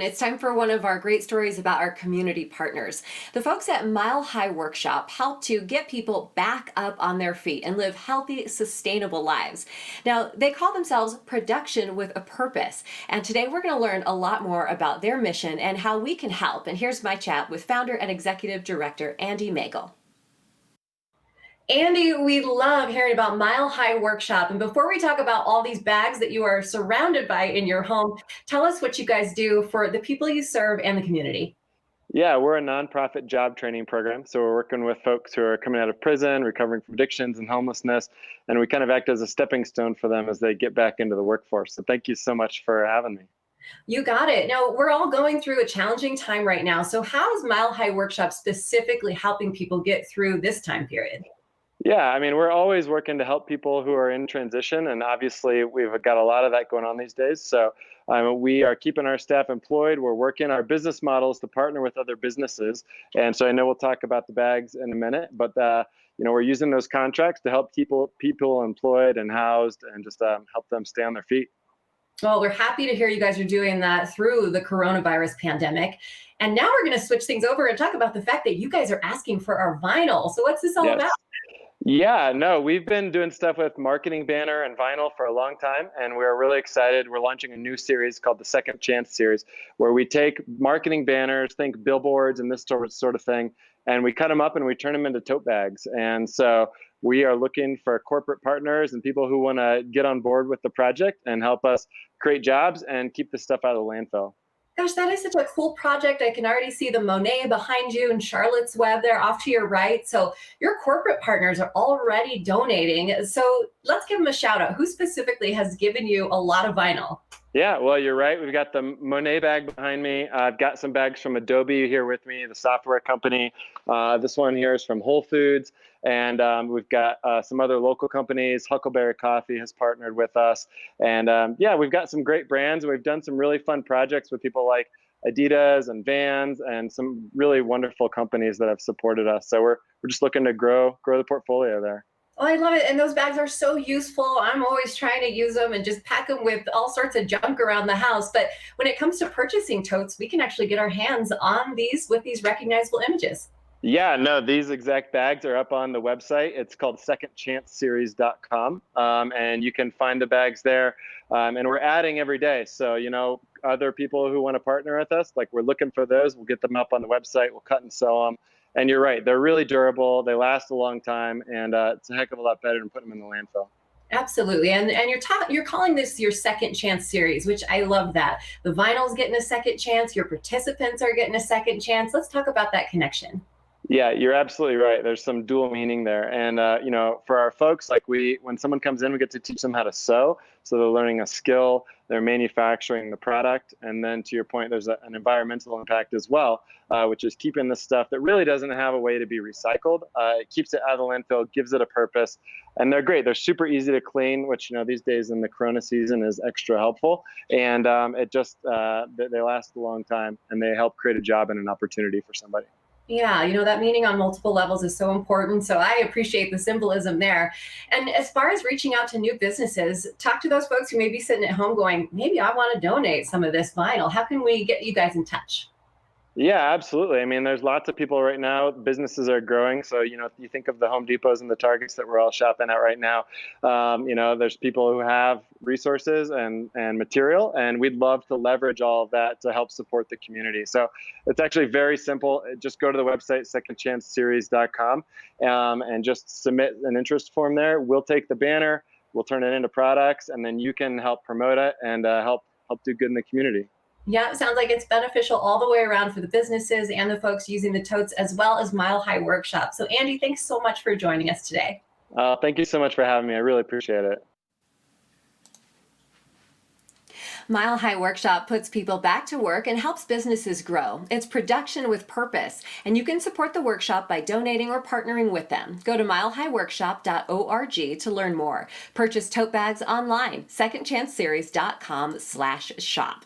It's time for one of our great stories about our community partners. The folks at Mile High Workshop help to get people back up on their feet and live healthy, sustainable lives. Now, they call themselves Production with a Purpose. And today we're going to learn a lot more about their mission and how we can help. And here's my chat with founder and executive director Andy Magel. Andy, we love hearing about Mile High Workshop. And before we talk about all these bags that you are surrounded by in your home, tell us what you guys do for the people you serve and the community. Yeah, we're a nonprofit job training program. So we're working with folks who are coming out of prison, recovering from addictions and homelessness, and we kind of act as a stepping stone for them as they get back into the workforce. So thank you so much for having me. You got it. Now, we're all going through a challenging time right now. So how is Mile High Workshop specifically helping people get through this time period? Yeah, I mean, we're always working to help people who are in transition, and obviously we've got a lot of that going on these days. So we are keeping our staff employed. We're working our business models to partner with other businesses, and so I know we'll talk about the bags in a minute, but we're using those contracts to help people employed and housed, and just help them stay on their feet. Well, we're happy to hear you guys are doing that through the coronavirus pandemic. And now we're going to switch things over and talk about the fact that you guys are asking for our vinyl. So what's this all Yes. about? Yeah, no, we've been doing stuff with marketing banner and vinyl for a long time, and we're really excited. We're launching a new series called the Second Chance series, where we take marketing banners, think billboards and this sort of thing, and we cut them up and we turn them into tote bags. And so we are looking for corporate partners and people who want to get on board with the project and help us create jobs and keep this stuff out of the landfill. Gosh, that is such a cool project. I can already see the Monet behind you and Charlotte's Web there off to your right. So your corporate partners are already donating. So let's give them a shout out. Who specifically has given you a lot of vinyl? Yeah, well, you're right. We've got the Monet bag behind me. I've got some bags from Adobe here with me, the software company. This one here is from Whole Foods. And we've got some other local companies. Huckleberry Coffee has partnered with us. And yeah, we've got some great brands. We've done some really fun projects with people like Adidas and Vans and some really wonderful companies that have supported us. So we're just looking to grow the portfolio there. Oh, I love it. And those bags are so useful. I'm always trying to use them and just pack them with all sorts of junk around the house. But when it comes to purchasing totes, we can actually get our hands on these with these recognizable images. Yeah, no, these exact bags are up on the website. It's called secondchanceseries.com. And you can find the bags there. And we're adding every day. So, other people who want to partner with us, like we're looking for those. We'll get them up on the website. We'll cut and sew them. And you're right, they're really durable. They last a long time. And it's a heck of a lot better than putting them in the landfill. Absolutely. And you're calling this your second chance series, which I love that. The vinyl's getting a second chance, your participants are getting a second chance. Let's talk about that connection. Yeah, you're absolutely right. There's some dual meaning there. And, for our folks, like when someone comes in, we get to teach them how to sew. So they're learning a skill, they're manufacturing the product. And then to your point, there's an environmental impact as well, which is keeping the stuff that really doesn't have a way to be recycled. It keeps it out of the landfill, gives it a purpose. And they're great. They're super easy to clean, which, these days in the Corona season is extra helpful. And they last a long time, and they help create a job and an opportunity for somebody. Yeah, that meaning on multiple levels is so important. So I appreciate the symbolism there. And as far as reaching out to new businesses, talk to those folks who may be sitting at home going, maybe I want to donate some of this vinyl. How can we get you guys in touch? Yeah, absolutely. I mean, there's lots of people right now. Businesses are growing. So, if you think of the Home Depots and the Targets that we're all shopping at right now, there's people who have resources and material, and we'd love to leverage all of that to help support the community. So it's actually very simple. Just go to the website, secondchanceseries.com, and just submit an interest form there. We'll take the banner, we'll turn it into products, and then you can help promote it and help do good in the community. Yeah, it sounds like it's beneficial all the way around for the businesses and the folks using the totes, as well as Mile High Workshop. So Andy, thanks so much for joining us today. Thank you so much for having me. I really appreciate it. Mile High Workshop puts people back to work and helps businesses grow. It's production with purpose, and you can support the workshop by donating or partnering with them. Go to milehighworkshop.org to learn more. Purchase tote bags online, secondchanceseries.com/shop.